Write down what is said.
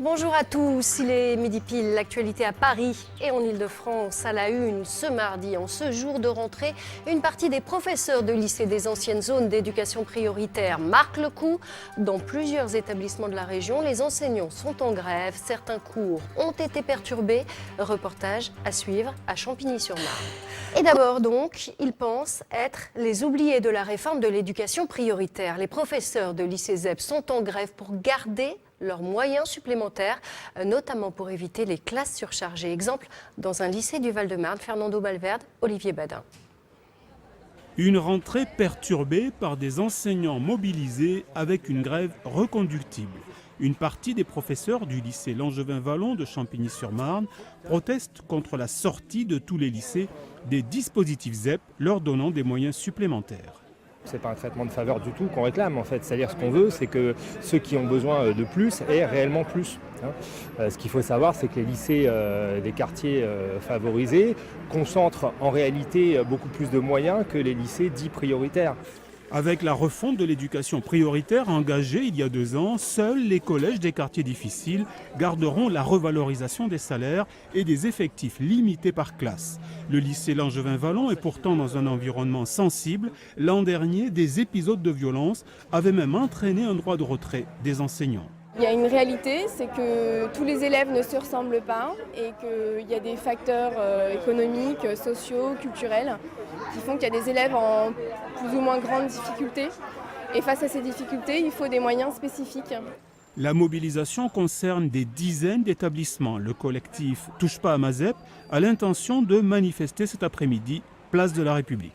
Bonjour à tous, il est midi pile, l'actualité à Paris et en Ile-de-France à la une. Ce mardi, en ce jour de rentrée, une partie des professeurs de lycée des anciennes zones d'éducation prioritaire marque le coup. Dans plusieurs établissements de la région, les enseignants sont en grève, certains cours ont été perturbés. Reportage à suivre à Champigny-sur-Marne. Et d'abord donc, ils pensent être les oubliés de la réforme de l'éducation prioritaire. Les professeurs de lycée ZEP sont en grève pour garder leurs moyens supplémentaires, notamment pour éviter les classes surchargées. Exemple, dans un lycée du Val-de-Marne, Fernando Balverde, Olivier Badin. Une rentrée perturbée par des enseignants mobilisés avec une grève reconductible. Une partie des professeurs du lycée Langevin-Vallon de Champigny-sur-Marne protestent contre la sortie de tous les lycées des dispositifs ZEP leur donnant des moyens supplémentaires. C'est pas un traitement de faveur du tout qu'on réclame en fait. C'est-à-dire ce qu'on veut, c'est que ceux qui ont besoin de plus aient réellement plus. Ce qu'il faut savoir, c'est que les lycées des quartiers favorisés concentrent en réalité beaucoup plus de moyens que les lycées dits prioritaires. Avec la refonte de l'éducation prioritaire engagée il y a 2 ans, seuls les collèges des quartiers difficiles garderont la revalorisation des salaires et des effectifs limités par classe. Le lycée Langevin-Vallon est pourtant dans un environnement sensible. L'an dernier, des épisodes de violence avaient même entraîné un droit de retrait des enseignants. Il y a une réalité, c'est que tous les élèves ne se ressemblent pas et qu'il y a des facteurs économiques, sociaux, culturels qui font qu'il y a des élèves en plus ou moins grande difficulté. Et face à ces difficultés, il faut des moyens spécifiques. La mobilisation concerne des dizaines d'établissements. Le collectif Touche pas à ma ZEP a l'intention de manifester cet après-midi, place de la République.